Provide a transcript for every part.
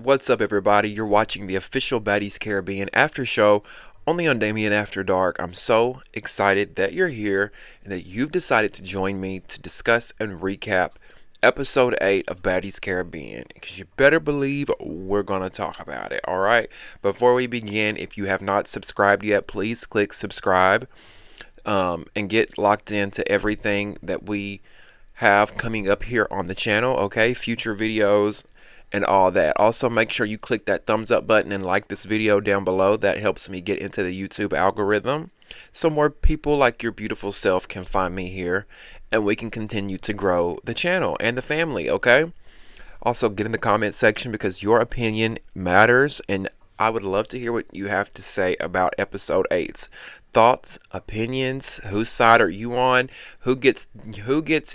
What's up, everybody? You're watching the official Baddies Caribbean after show only on Damieon After Dark. I'm so excited that you're here and that you've decided to join me to discuss and recap episode 8 of Baddies Caribbean, because you better believe we're going to talk about it. Alright, before we begin, if you have not subscribed yet, please click subscribe and get locked into everything that we have coming up here on the channel. Okay, future videos and all that. Also, make sure you click that thumbs up button and like this video down below. That helps me get into the YouTube algorithm, so more people like your beautiful self can find me here, and we can continue to grow the channel and the family. Okay, also get in the comment section, because your opinion matters, and I would love to hear what you have to say about episode 8. Thoughts, opinions, whose side are you on? Who gets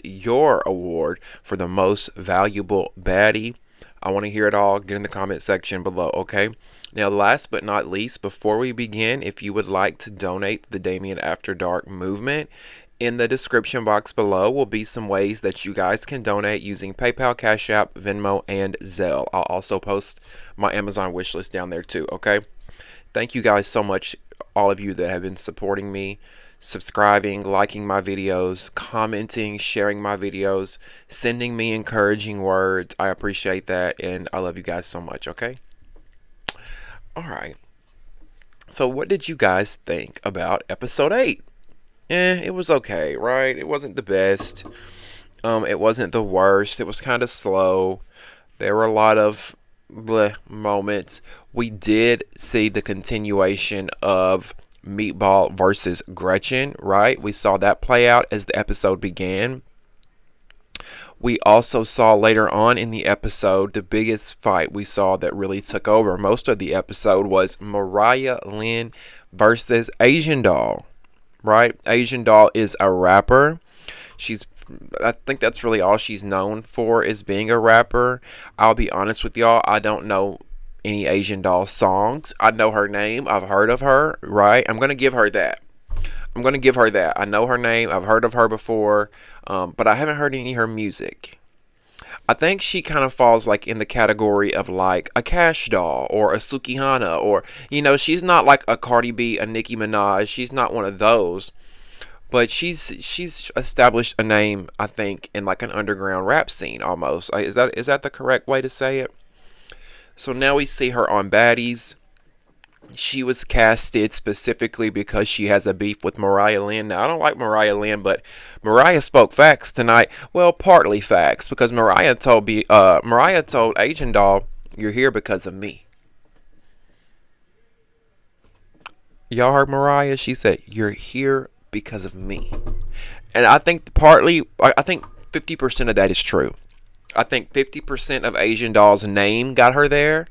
your award for the most valuable baddie? I want to hear it all. Get in the comment section below, okay? Now, last but not least, before we begin, if you would like to donate the Damieon After Dark movement, in the description box below will be some ways that you guys can donate using PayPal, Cash App, Venmo, and Zelle. I'll also post my Amazon wishlist down there too, okay? Thank you guys so much, all of you that have been supporting me, subscribing, liking my videos, commenting, sharing my videos, sending me encouraging words. I appreciate that, and I love you guys so much, okay? Alright. So what did you guys think about episode 8? It was okay, right? It wasn't the best. It wasn't the worst. It was kind of slow. There were a lot of bleh moments. We did see the continuation of Meatball versus Gretchen, right? We saw that play out as the episode began. We also saw later on in the episode the biggest fight we saw that really took over most of the episode was Mariah Lynn versus Asian Doll, right? Asian Doll is a rapper. I think that's really all she's known for, is being a rapper. I'll be honest with y'all, I don't know any Asian Doll songs. I know her name. I've heard of her, right? I'm going to give her that. I know her name. I've heard of her before, but I haven't heard any of her music. I think she kind of falls like in the category of like a Cash Doll or a Sukihana, or, you know, she's not like a Cardi B, a Nicki Minaj. She's not one of those. But she's established a name, I think, in like an underground rap scene almost. Is that the correct way to say it? So now we see her on Baddies. She was casted specifically because she has a beef with Mariah Lynn. Now, I don't like Mariah Lynn, but Mariah spoke facts tonight. Well, partly facts, because Mariah told Asian Doll, "You're here because of me." Y'all heard Mariah? She said, "You're here because of me." And I think 50% of that is true. I think 50% of Asian Doll's name got her there.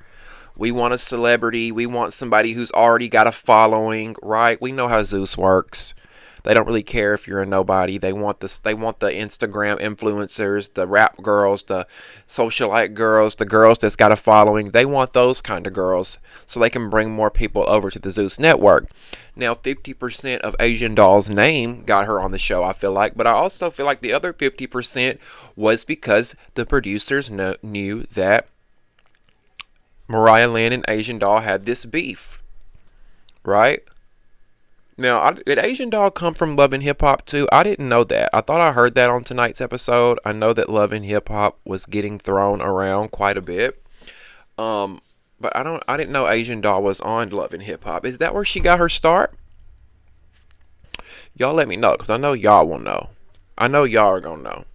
We want a celebrity. We want somebody who's already got a following, right? We know how Zeus works. They don't really care if you're a nobody. They want the Instagram influencers, the rap girls, the socialite girls, the girls that's got a following. They want those kind of girls so they can bring more people over to the Zeus network. Now, 50% of Asian Doll's name got her on the show, I feel like. But I also feel like the other 50% was because the producers knew that Mariah Lynn and Asian Doll had this beef, right? Now, did Asian Doll come from Love and Hip Hop too? I didn't know that. I thought I heard that on tonight's episode. I know that Love and Hip Hop was getting thrown around quite a bit. But I didn't know Asian Doll was on Love and Hip Hop. Is that where she got her start? Y'all let me know, because I know y'all will know. I know y'all are going to know.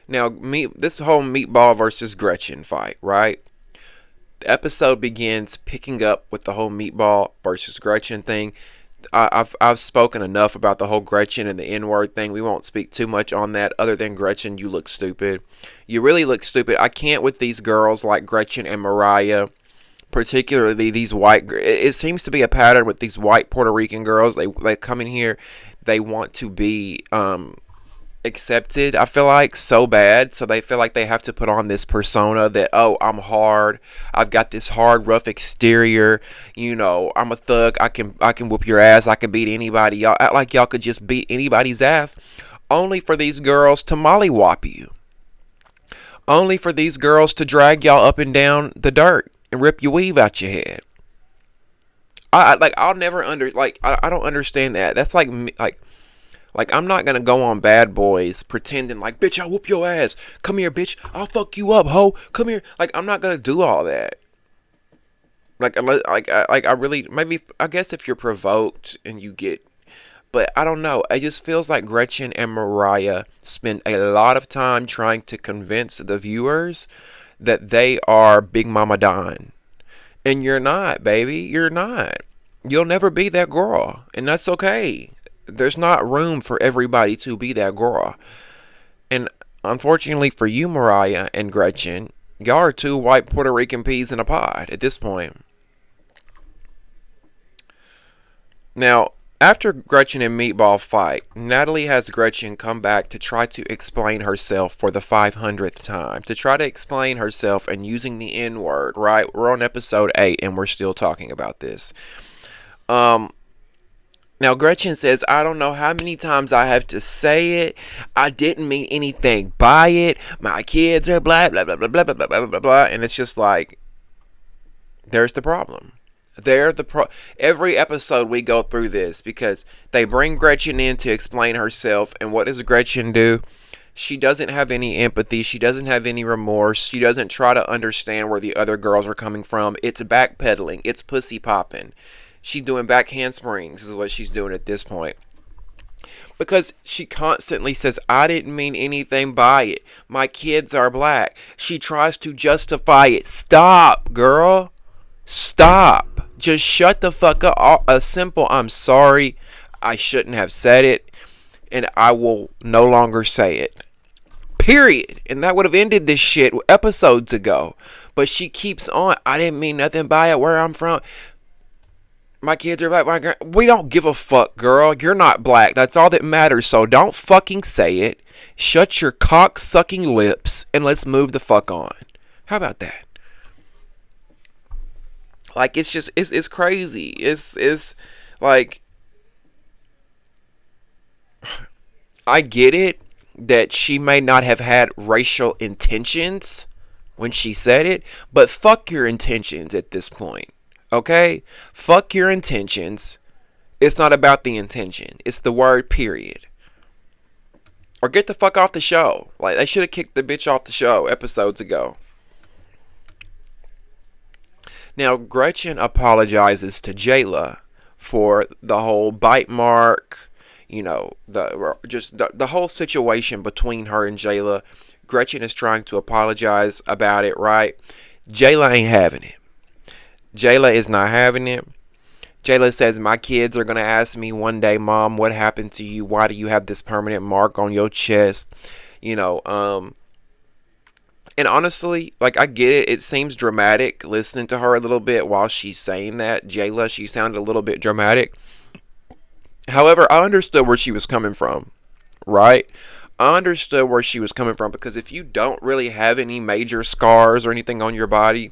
Now, this whole Meatball versus Gretchen fight, right? The episode begins picking up with the whole Meatball versus Gretchen thing. I've spoken enough about the whole Gretchen and the N-word thing. We won't speak too much on that. Other than Gretchen, you look stupid. You really look stupid. I can't with these girls like Gretchen and Mariah, particularly these white. It seems to be a pattern with these white Puerto Rican girls. They come in here, they want to be accepted, I feel like, so bad, so they feel like they have to put on this persona that, oh, I'm hard, I've got this hard rough exterior, I'm a thug, I can whoop your ass, I can beat anybody. Y'all act like y'all could just beat anybody's ass, only for these girls to mollywop you, only for these girls to drag y'all up and down the dirt and rip your weave out your head. I'll never I don't understand that. That's like, I'm not gonna go on Bad Boys pretending like, bitch, I'll whoop your ass. Come here, bitch. I'll fuck you up, ho. Come here. Like, I'm not gonna do all that. Like, unless, I really, maybe, I guess if you're provoked and you get, but I don't know. It just feels like Gretchen and Mariah spend a lot of time trying to convince the viewers that they are Big Mama Don. And you're not, baby. You're not. You'll never be that girl. And that's okay. There's not room for everybody to be that girl. And unfortunately for you, Mariah and Gretchen, y'all are two white Puerto Rican peas in a pod at this point. Now, after Gretchen and Meatball fight, Natalie has Gretchen come back to try to explain herself for the 500th time. To try to explain herself and using the N-word, right? We're on episode 8 and we're still talking about this. Now, Gretchen says, I don't know how many times I have to say it. I didn't mean anything by it. My kids are blah, blah, blah, blah, blah, blah, blah, blah, blah. And it's just like, there's the problem. Every episode we go through this because they bring Gretchen in to explain herself. And what does Gretchen do? She doesn't have any empathy. She doesn't have any remorse. She doesn't try to understand where the other girls are coming from. It's backpedaling. It's pussy popping. She's doing back handsprings is what she's doing at this point. Because she constantly says, I didn't mean anything by it. My kids are black. She tries to justify it. Stop, girl. Stop. Just shut the fuck up. A simple, I'm sorry. I shouldn't have said it. And I will no longer say it. Period. And that would have ended this shit episodes ago. But she keeps on. I didn't mean nothing by it where I'm from. My kids are black. We don't give a fuck, girl. You're not black. That's all that matters. So don't fucking say it. Shut your cock-sucking lips and let's move the fuck on. How about that? Like, it's just, it's crazy. It's like, I get it that she may not have had racial intentions when she said it, but fuck your intentions at this point. Okay? Fuck your intentions. It's not about the intention. It's the word, period. Or get the fuck off the show. Like, they should have kicked the bitch off the show episodes ago. Now, Gretchen apologizes to Jayla for the whole bite mark, the whole situation between her and Jayla. Gretchen is trying to apologize about it, right? Jayla ain't having it. Jayla is not having it. Jayla says, my kids are going to ask me one day, Mom, what happened to you? Why do you have this permanent mark on your chest? And honestly, like, I get it. It seems dramatic listening to her a little bit while she's saying that. Jayla, she sounded a little bit dramatic. However, I understood where she was coming from, right? I understood where she was coming from because if you don't really have any major scars or anything on your body,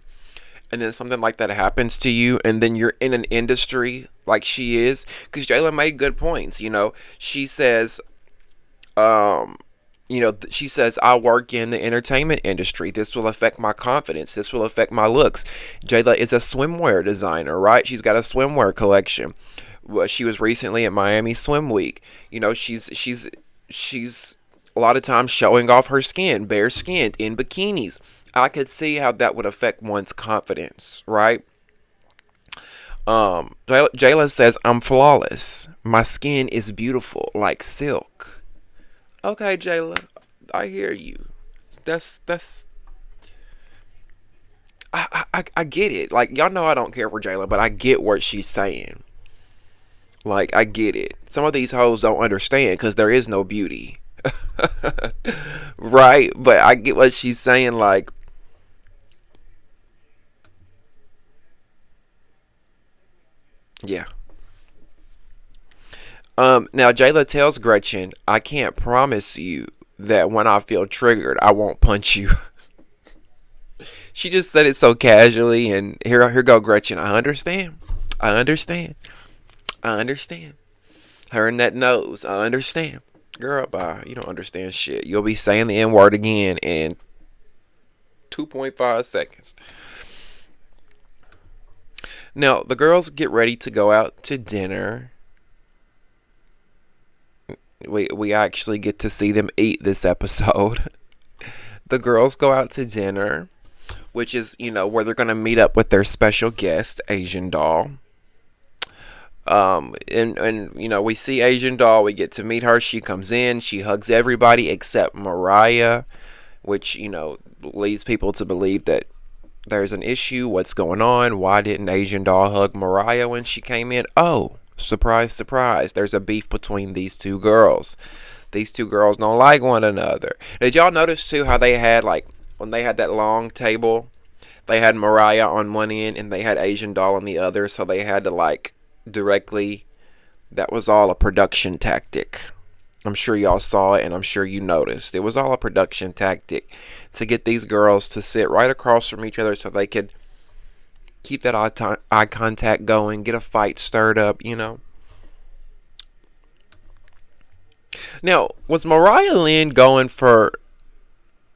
and then something like that happens to you, and then you're in an industry like she is, because Jayla made good points, she says, she says, I work in the entertainment industry. This will affect my confidence. This will affect my looks. Jayla is a swimwear designer, right? She's got a swimwear collection. Well, she was recently at Miami Swim Week. She's a lot of times showing off her skin, bare skinned, in bikinis. I could see how that would affect one's confidence, right? Jayla says, I'm flawless. My skin is beautiful, like silk. Okay, Jayla, I hear you. I get it. Like, y'all know I don't care for Jayla, but I get what she's saying. Like, I get it. Some of these hoes don't understand because there is no beauty. Right? But I get what she's saying. Like, yeah. Now Jayla tells Gretchen, I can't promise you that when I feel triggered, I won't punch you. She just said it so casually, and here go Gretchen. I understand. I understand. I understand. Her and that nose. I understand. Girl, bye. You don't understand shit. You'll be saying the N word again in 2.5 seconds. Now, the girls get ready to go out to dinner. We actually get to see them eat this episode. The girls go out to dinner, which is, where they're going to meet up with their special guest, Asian Doll. And we see Asian Doll. We get to meet her. She comes in. She hugs everybody except Mariah, which, leads people to believe that there's an issue. What's going on? Why didn't Asian Doll hug Mariah when she came in? Oh, surprise, surprise. There's a beef between these two girls. These two girls don't like one another. Did y'all notice, too, how they had, like, when they had that long table, they had Mariah on one end and they had Asian Doll on the other, so they had to, like, directly, that was all a production tactic. I'm sure y'all saw it, and I'm sure you noticed. It was all a production tactic to get these girls to sit right across from each other so they could keep that eye contact going, get a fight stirred up. Now, was Mariah Lynn going for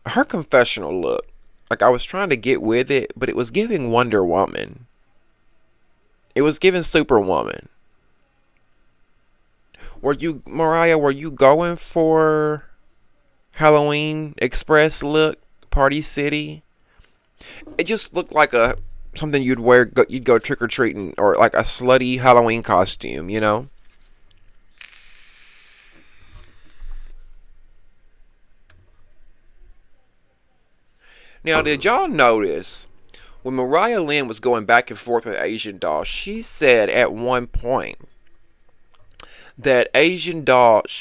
her confessional look? Like, I was trying to get with it, but it was giving Wonder Woman. It was giving Superwoman. Mariah, were you going for Halloween Express look, Party City? It just looked like something you'd wear, you'd go trick-or-treating, or like a slutty Halloween costume. Now, did y'all notice when Mariah Lynn was going back and forth with Asian Doll, she said at one point that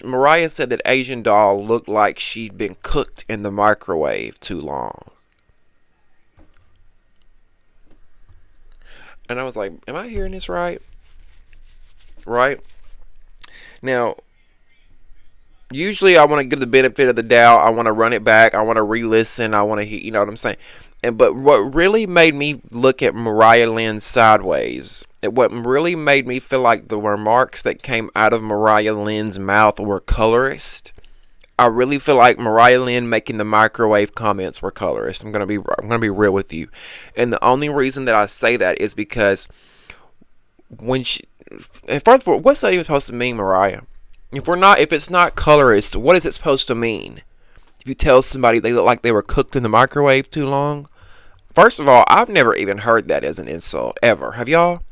Mariah said that Asian Doll looked like she'd been cooked in the microwave too long. And I was like, am I hearing this right? Right? Now, usually I want to give the benefit of the doubt. I want to run it back. I want to re-listen. I want to hear, you know what I'm saying? But what really made me look at Mariah Lynn sideways, what really made me feel like the remarks that came out of Mariah Lynn's mouth were colorist. I really feel like Mariah Lynn making the microwave comments were colorist. I'm gonna be real with you, and the only reason that I say that is because first of all, what's that even supposed to mean, Mariah? If it's not colorist, what is it supposed to mean? If you tell somebody they look like they were cooked in the microwave too long? First of all, I've never even heard that as an insult, ever. Have y'all?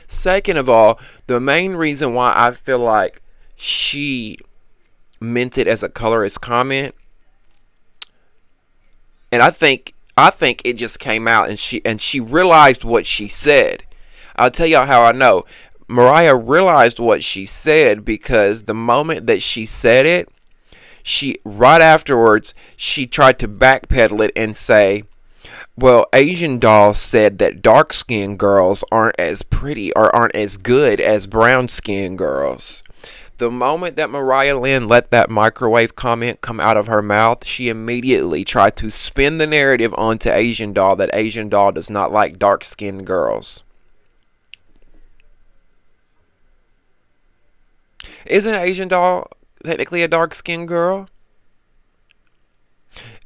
Second of all, the main reason why I feel like she meant it as a colorist comment, and I think it just came out, and she realized what she said. I'll tell y'all how I know. Mariah realized what she said because the moment that she said it, right afterwards, she tried to backpedal it and say, well, Asian Doll said that dark-skinned girls aren't as pretty or aren't as good as brown-skinned girls. The moment that Mariah Lynn let that microwave comment come out of her mouth, she immediately tried to spin the narrative onto Asian Doll that Asian Doll does not like dark-skinned girls. Isn't Asian Doll technically a dark-skinned girl?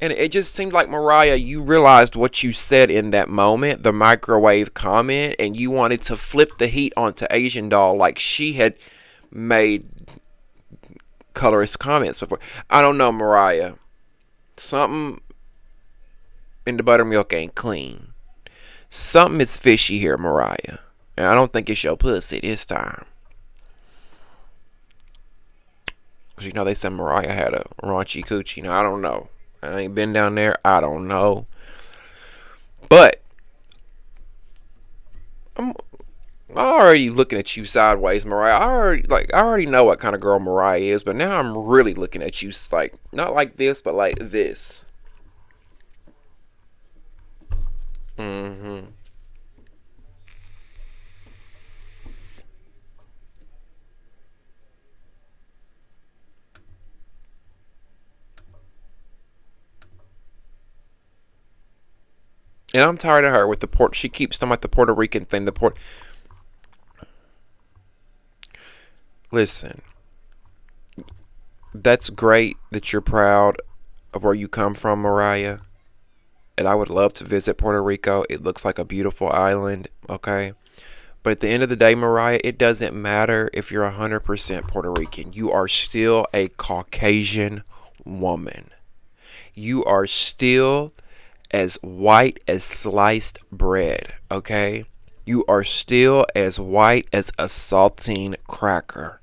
And it just seemed like, Mariah, you realized what you said in that moment, the microwave comment, and you wanted to flip the heat onto Asian Doll like she had made colorist comments before. I don't know, Mariah. Something in the buttermilk ain't clean. Something is fishy here, Mariah. And I don't think it's your pussy this time. Because, they said Mariah had a raunchy coochie. Now, I don't know. I ain't been down there. I don't know. But I'm already looking at you sideways, Mariah. I already know what kind of girl Mariah is, but now I'm really looking at you like not like this, but like this. Mm-hmm. And I'm tired of her with the port. She keeps talking about the Puerto Rican thing. The port. Listen, that's great that you're proud of where you come from, Mariah. And I would love to visit Puerto Rico. It looks like a beautiful island. Okay. But at the end of the day, Mariah, it doesn't matter if you're 100% Puerto Rican. You are still a Caucasian woman. You are still as white as sliced bread, okay? You are still as white as a saltine cracker.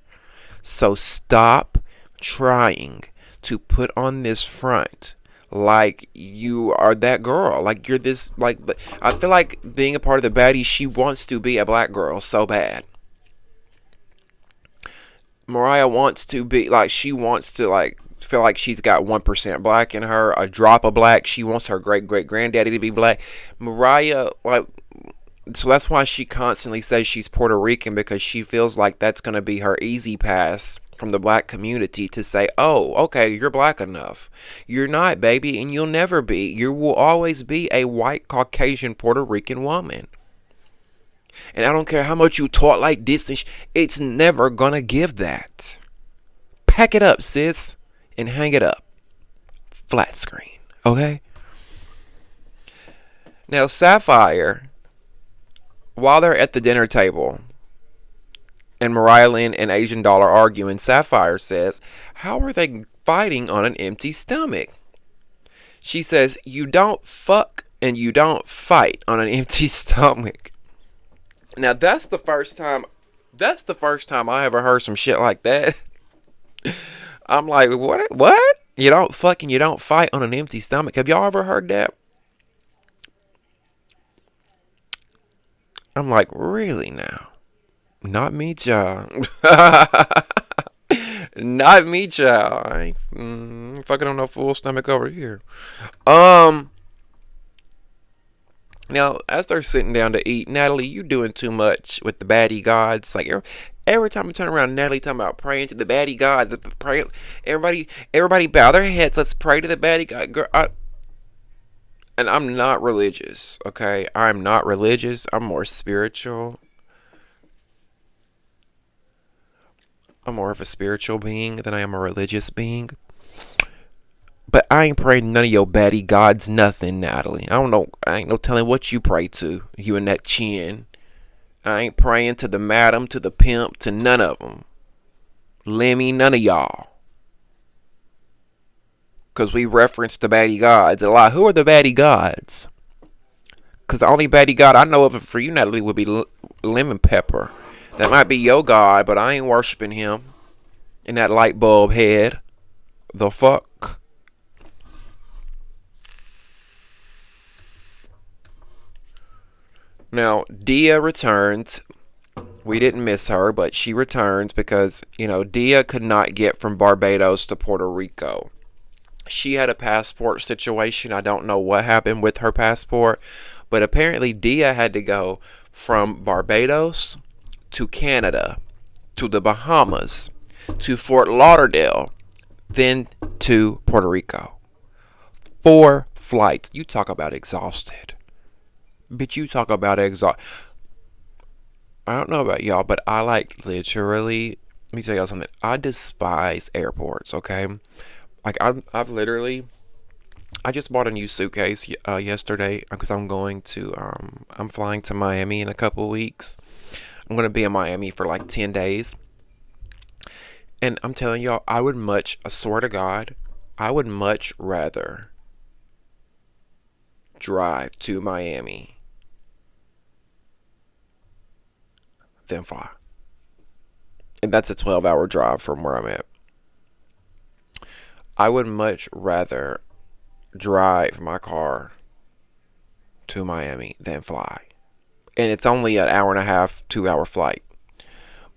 So stop trying to put on this front like you are that girl. Like you're this, like, I feel like being a part of the Baddies, she wants to be a black girl so bad. Mariah wants to be like, she wants to like feel like she's got 1% black in her, a drop of black. She wants her great great granddaddy to be black. Mariah, like, so that's why she constantly says she's Puerto Rican, because she feels like that's going to be her easy pass from the black community to say, oh, okay, you're black enough. You're not, baby, and you'll never be. You will always be a white Caucasian Puerto Rican woman. And I don't care how much you talk like this, it's never going to give that. Pack it up, sis, and hang it up. Flat screen, okay? Now, Sapphire, while they're at the dinner table and Mariah Lynn and Asian Doll are arguing, Sapphire says, how are they fighting on an empty stomach? She says, you don't fuck and you don't fight on an empty stomach. Now, that's the first time I ever heard some shit like that. I'm like, what? What? You don't fuck and you don't fight on an empty stomach. Have y'all ever heard that? I'm like, really now? Not me, child. Not me, child. I ain't fucking on no full stomach over here. Um. Now, as they're sitting down to eat, Natalie, you doing too much with the baddie gods. Like every time I turn around, Natalie talking about praying to the baddie god. Everybody bow their heads. Let's pray to the baddie god. Girl, and I'm not religious. Okay, I'm not religious. I'm more spiritual. I'm more of a spiritual being than I am a religious being. But I ain't praying none of your baddie gods nothing, Natalie. I don't know. I ain't no telling what you pray to. You and that chin. I ain't praying to the madam, to the pimp, to none of them. Lemmy, none of y'all. Because we reference the baddie gods a lot. Who are the baddie gods? Because the only baddie god I know of for you, Natalie, would be Lemon Pepper. That might be your god, but I ain't worshiping him. In that light bulb head. The fuck? Now, Dia returns. We didn't miss her, but she returns because, Dia could not get from Barbados to Puerto Rico. She had a passport situation. I don't know what happened with her passport, but apparently Dia had to go from Barbados to Canada, to the Bahamas, to Fort Lauderdale, then to Puerto Rico. 4 flights. You talk about exhausted. Bitch, you talk about exhausted. I don't know about y'all, but I like literally, let me tell y'all something. I despise airports, okay? Like, I've literally, I just bought a new suitcase yesterday because I'm flying to Miami in a couple weeks. I'm going to be in Miami for like 10 days. And I'm telling y'all, I swear to God, I would much rather drive to Miami than fly. And that's a 12-hour drive from where I'm at. I would much rather drive my car to Miami than fly. and it's only an hour and a half, 2 hour flight.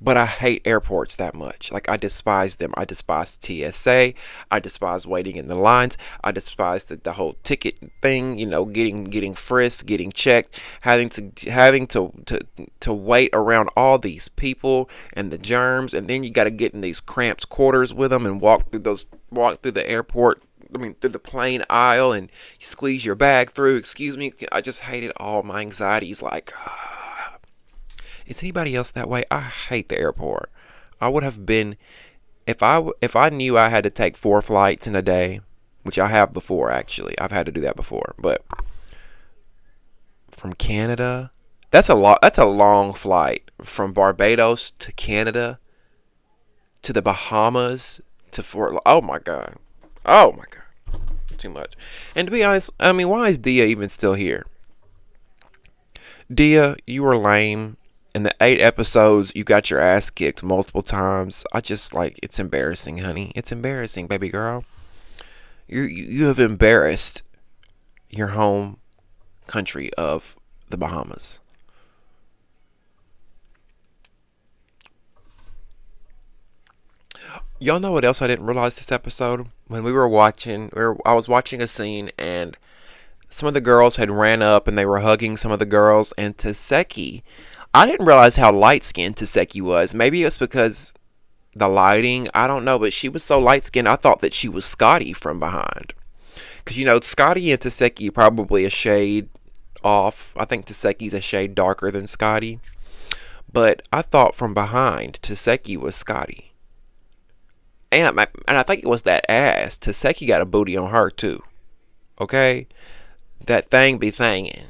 But I hate airports that much. Like, I despise them. I despise TSA. I despise waiting in the lines. I despise the whole ticket thing. You know, getting frisked, getting checked, having to wait around all these people and the germs, and then you got to get in these cramped quarters with them and walk through the airport. I mean, through the plane aisle, and you squeeze your bag through. Excuse me. I just hate it all. My anxiety's like. Is anybody else that way? I hate the airport. I would have been if I knew I had to take 4 flights in a day, which I have before actually. I've had to do that before. But from Canada, that's a lot. That's a long flight from Barbados to Canada to the Bahamas to Fort. Oh my god. Oh my god. Too much. And to be honest, I mean, why is Dia even still here? Dia, you were lame. In the 8 episodes, you got your ass kicked multiple times. I just, like, it's embarrassing, honey. It's embarrassing, baby girl. You have embarrassed your home country of the Bahamas. Y'all know what else I didn't realize this episode? When I was watching a scene, and some of the girls had ran up and they were hugging some of the girls, and Taseki, I didn't realize how light-skinned Taseki was. Maybe it's because the lighting, I don't know, but she was so light-skinned, I thought that she was Scotty from behind. Because, you know, Scotty and Taseki probably a shade off. I think Taseki's a shade darker than Scotty. But I thought from behind, Taseki was Scotty. And I think it was that ass. Taseki got a booty on her, too. Okay? That thing be thangin'.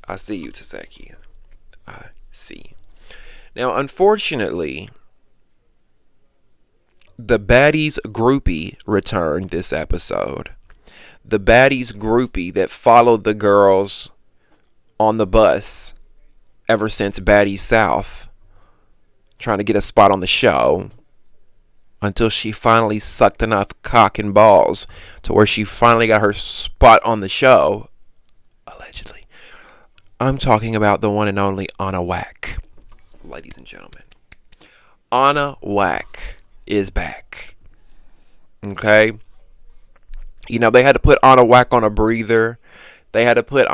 I see you, Taseki. I see. Now, unfortunately, the Baddies groupie returned this episode. The Baddies groupie that followed the girls on the bus ever since Baddies South, trying to get a spot on the show, until she finally sucked enough cock and balls to where she finally got her spot on the show, allegedly. I'm talking about the one and only Anna Wack. Ladies and gentlemen. Anna Wack is back. Okay? You know, they had to put Anna Wack on a breather. They had to put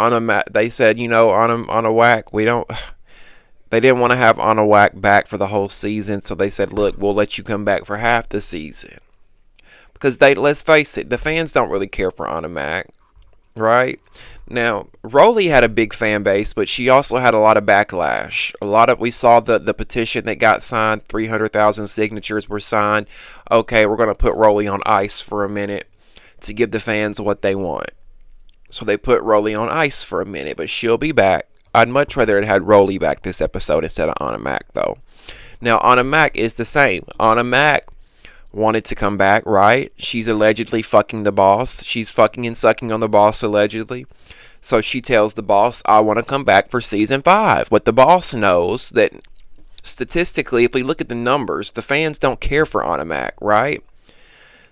they said, you know, Anna Wack, they didn't want to have Anna Wack back for the whole season, so they said, look, we'll let you come back for half the season. Because let's face it, the fans don't really care for Anna Wack, right? Now, Rolly had a big fan base, but she also had a lot of backlash. We saw the petition that got signed, 300,000 signatures were signed. Okay, we're going to put Rolly on ice for a minute to give the fans what they want. So they put Rolly on ice for a minute, but she'll be back. I'd much rather it had Rolly back this episode instead of Anna Mac, though. Now, Anna Mac is the same. Anna Mac wanted to come back, right? She's allegedly fucking the boss. She's fucking and sucking on the boss, allegedly. So she tells the boss, I want to come back for season 5. But the boss knows that statistically, if we look at the numbers, the fans don't care for Anna Mac, right?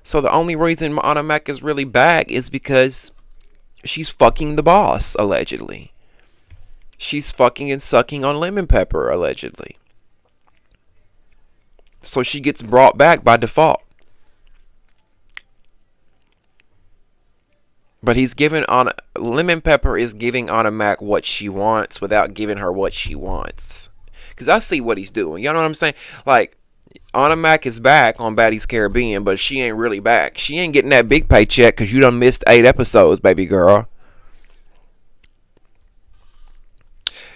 So the only reason Anna Mac is really back is because she's fucking the boss, allegedly. She's fucking and sucking on Lemon Pepper, allegedly. So she gets brought back by default. But Lemon Pepper is giving Anna Mac what she wants without giving her what she wants. Because I see what he's doing. You know what I'm saying? Like, Anna Mac is back on Baddies Caribbean, but she ain't really back. She ain't getting that big paycheck because you done missed 8 episodes, baby girl.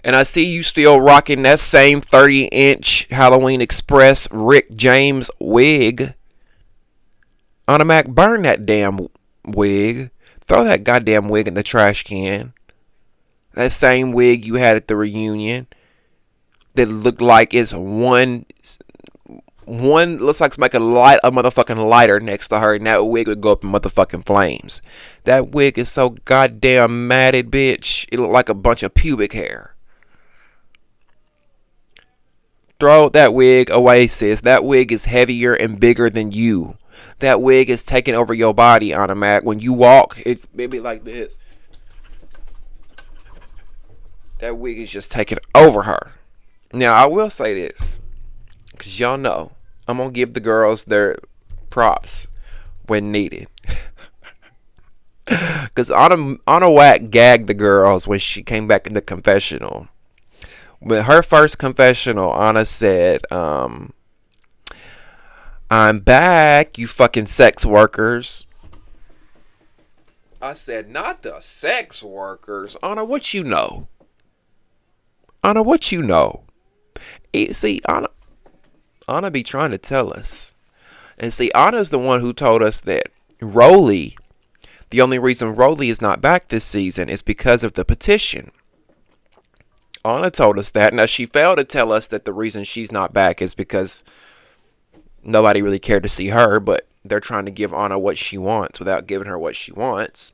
And I see you still rocking that same 30-inch Halloween Express Rick James wig. Anna Mac, burn that damn wig. Throw that goddamn wig in the trash can. That same wig you had at the reunion that looked like it's one looks like somebody could light a motherfucking lighter next to her, and that wig would go up in motherfucking flames. That wig is so goddamn matted, bitch. It looked like a bunch of pubic hair. Throw that wig away, sis. That wig is heavier and bigger than you. That wig is taking over your body, Anna Mac. When you walk, it's maybe like this. That wig is just taking over her. Now, I will say this, because y'all know, I'm going to give the girls their props when needed. Because Anna Wack gagged the girls when she came back in the confessional. With her first confessional, Anna said, I'm back, you fucking sex workers. I said, not the sex workers. Anna, what you know? Anna, what you know? See, Anna be trying to tell us. And see, Anna's the one who told us that Rolly, the only reason Rolly is not back this season is because of the petition. Anna told us that. Now, she failed to tell us that the reason she's not back is because nobody really cared to see her, but they're trying to give Anna what she wants without giving her what she wants.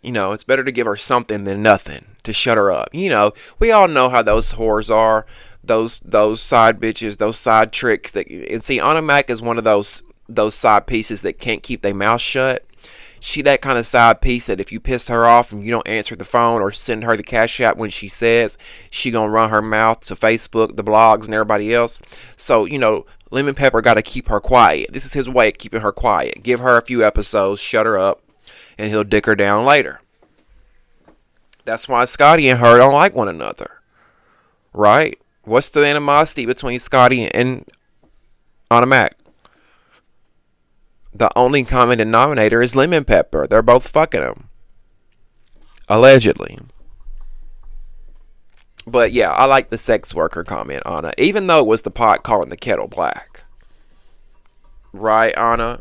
You know, it's better to give her something than nothing to shut her up. You know, we all know how those whores are. Those side bitches, those side tricks. And see, Anna Mac is one of those side pieces that can't keep their mouth shut. She that kind of side piece that if you piss her off and you don't answer the phone or send her the cash app when she says, she gonna run her mouth to Facebook, the blogs, and everybody else. So, you know, Lemon Pepper got to keep her quiet. This is his way of keeping her quiet. Give her a few episodes, shut her up, and he'll dick her down later. That's why Scotty and her don't like one another. Right? What's the animosity between Scotty and Anna Mac? The only common denominator is Lemon Pepper. They're both fucking him. Allegedly. But yeah, I like the sex worker comment, Anna. Even though it was the pot calling the kettle black. Right, Anna?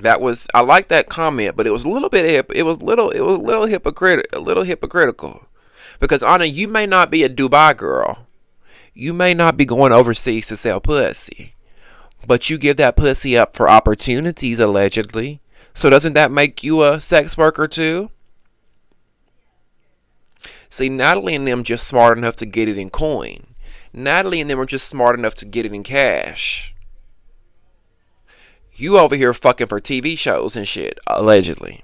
I like that comment, but it was a little bit hypocritical. Because Anna, you may not be a Dubai girl. You may not be going overseas to sell pussy. But you give that pussy up for opportunities, allegedly. So doesn't that make you a sex worker too? See, Natalie and them just smart enough to get it in coin. Natalie and them are just smart enough to get it in cash. You over here fucking for TV shows and shit, allegedly.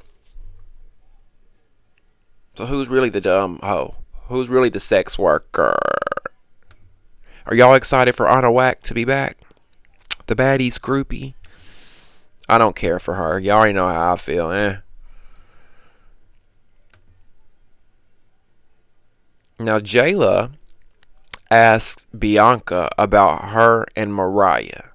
So who's really the dumb hoe? Who's really the sex worker? Are y'all excited for Anna Wack to be back? The Baddies groupie. I don't care for her. Y'all already know how I feel, Now, Jayla asks Bianca about her and Mariah.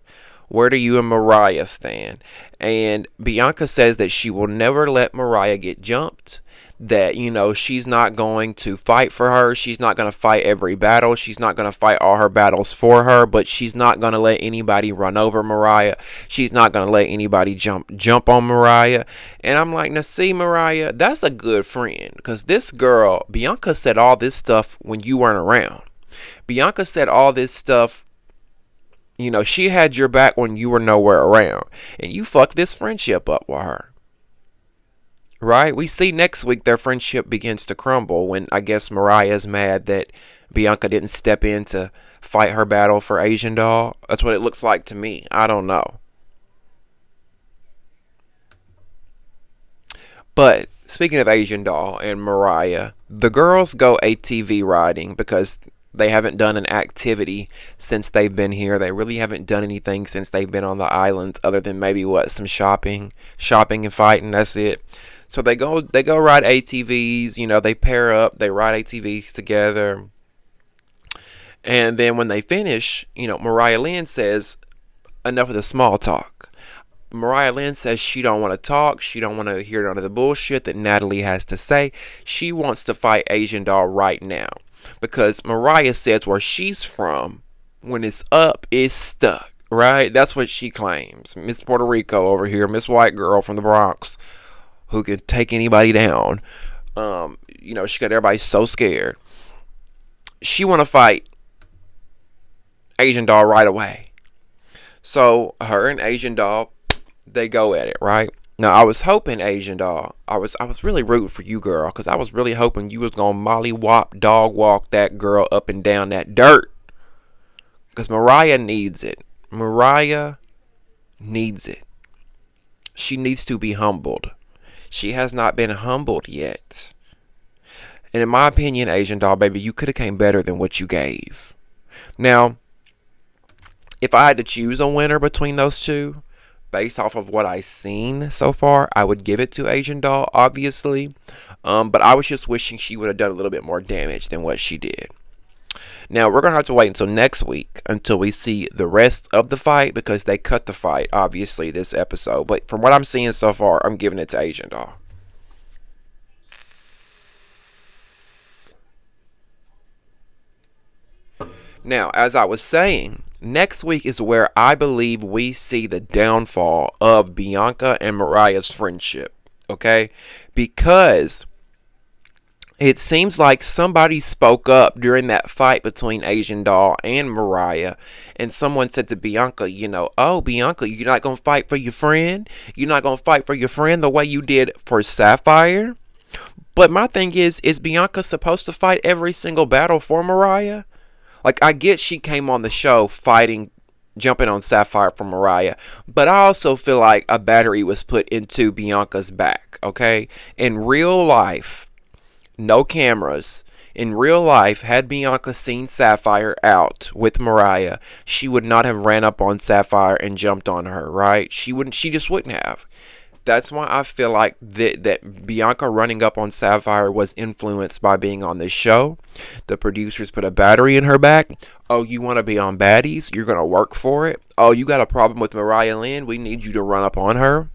Where do you and Mariah stand? And Bianca says that she will never let Mariah get jumped. That, you know, she's not going to fight for her. She's not going to fight every battle. She's not going to fight all her battles for her. But she's not going to let anybody run over Mariah. She's not going to let anybody jump on Mariah. And I'm like, now see, Mariah, that's a good friend. Because this girl, Bianca said all this stuff when you weren't around. Bianca said all this stuff. You know, she had your back when you were nowhere around. And you fucked this friendship up with her. Right? We see next week their friendship begins to crumble when I guess Mariah's mad that Bianca didn't step in to fight her battle for Asian Doll. That's what it looks like to me. I don't know. But speaking of Asian Doll and Mariah, the girls go ATV riding because they haven't done an activity since they've been here. They really haven't done anything since they've been on the island other than maybe some shopping and fighting. That's it. So they go ride ATVs, you know, they pair up, they ride ATVs together. And then when they finish, you know, Mariah Lynn says, enough of the small talk. Mariah Lynn says she don't want to talk. She don't want to hear none of the bullshit that Natalie has to say. She wants to fight Asian Doll right now. Because Mariah says where she's from, when it's up, it's stuck. Right? That's what she claims. Miss Puerto Rico over here, Miss White Girl from the Bronx, who could take anybody down. You know, she got everybody so scared. She want to fight Asian Doll right away. So her and Asian Doll, they go at it, right? Now I was hoping Asian Doll, I was really rooting for you, girl, because I was really hoping you was gonna mollywop, dog walk that girl up and down that dirt. Because Mariah needs it. Mariah needs it. She needs to be humbled. She has not been humbled yet. And in my opinion, Asian doll, baby, you could have came better than what you gave. Now, if I had to choose a winner between those two, based off of what I've seen so far, I would give it to Asian doll, obviously. But I was just wishing she would have done a little bit more damage than what she did. Now, we're going to have to wait until next week until we see the rest of the fight, because they cut the fight, obviously, this episode. But from what I'm seeing so far, I'm giving it to Asian doll. Now, as I was saying, next week is where I believe we see the downfall of Bianca and Mariah's friendship. Okay? Because it seems like somebody spoke up during that fight between Asian Doll and Mariah, and someone said to Bianca, oh, Bianca, you're not going to fight for your friend? You're not going to fight for your friend the way you did for Sapphire? But my thing is Bianca supposed to fight every single battle for Mariah? Like, I get she came on the show fighting, jumping on Sapphire for Mariah, but I also feel like a battery was put into Bianca's back, okay? In real life, no cameras. In real life, had Bianca seen Sapphire out with Mariah, she would not have ran up on Sapphire and jumped on her, right? She just wouldn't have. That's why I feel like that Bianca running up on Sapphire was influenced by being on this show. The producers put a battery in her back. Oh, you want to be on Baddies? You're going to work for it? Oh, you got a problem with Mariah Lynn? We need you to run up on her?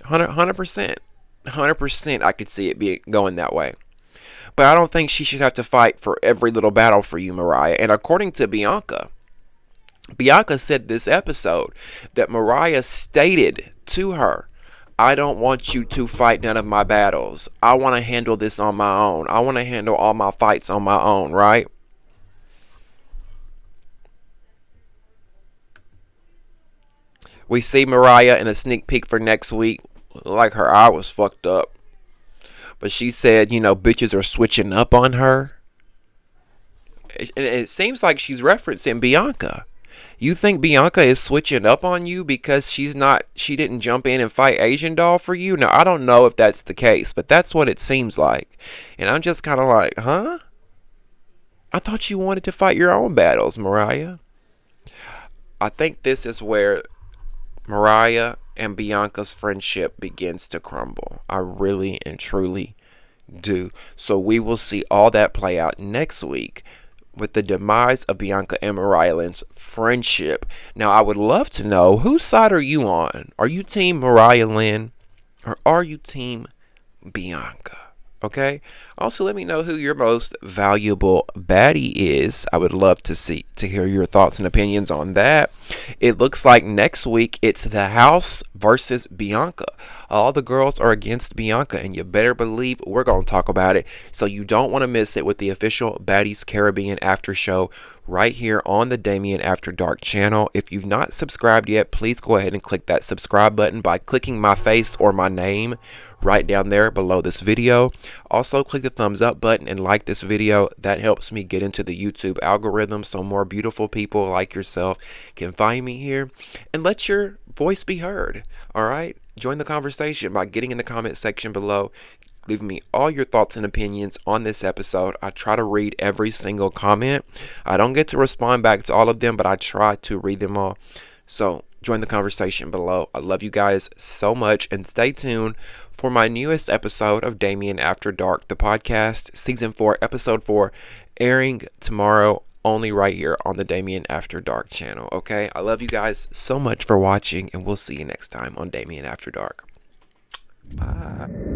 100%. 100% I could see it going that way. But I don't think she should have to fight for every little battle for you, Mariah. And according to Bianca said this episode that Mariah stated to her, I don't want you to fight none of my battles. I want to handle this on my own. I want to handle all my fights on my own, right? We see Mariah in a sneak peek for next week. Like her eye was fucked up. But she said, bitches are switching up on her. And it seems like she's referencing Bianca. You think Bianca is switching up on you because she didn't jump in and fight Asian Doll for you? Now, I don't know if that's the case, but that's what it seems like. And I'm just kind of like, huh? I thought you wanted to fight your own battles, Mariah. I think this is where Mariah and Bianca's friendship begins to crumble. I really and truly do. So we will see all that play out next week with the demise of Bianca and Mariah Lynn's friendship. Now, I would love to know, whose side are you on? Are you team Mariah Lynn or are you team Bianca? Okay? Also, let me know who your most valuable baddie is. I would love to hear your thoughts and opinions on that. It looks like next week it's the house versus Bianca. All the girls are against Bianca, and you better believe we're going to talk about it. So you don't want to miss it with the official Baddies Caribbean After Show right here on the Damien After Dark channel. If you've not subscribed yet, please go ahead and click that subscribe button by clicking my face or my name right down there below this video. Also, click the thumbs up button and like this video. That helps me get into the YouTube algorithm so more beautiful people like yourself can find me here and let your voice be heard. All right? Join the conversation by getting in the comment section below, leaving me all your thoughts and opinions on this episode. I try to read every single comment. I don't get to respond back to all of them, but I try to read them all. So join the conversation below. I love you guys so much, and stay tuned for my newest episode of Damien After Dark, the podcast, season 4, episode 4, airing tomorrow, only right here on the Damien After Dark channel. Okay, I love you guys so much for watching, and we'll see you next time on Damien After Dark. Bye.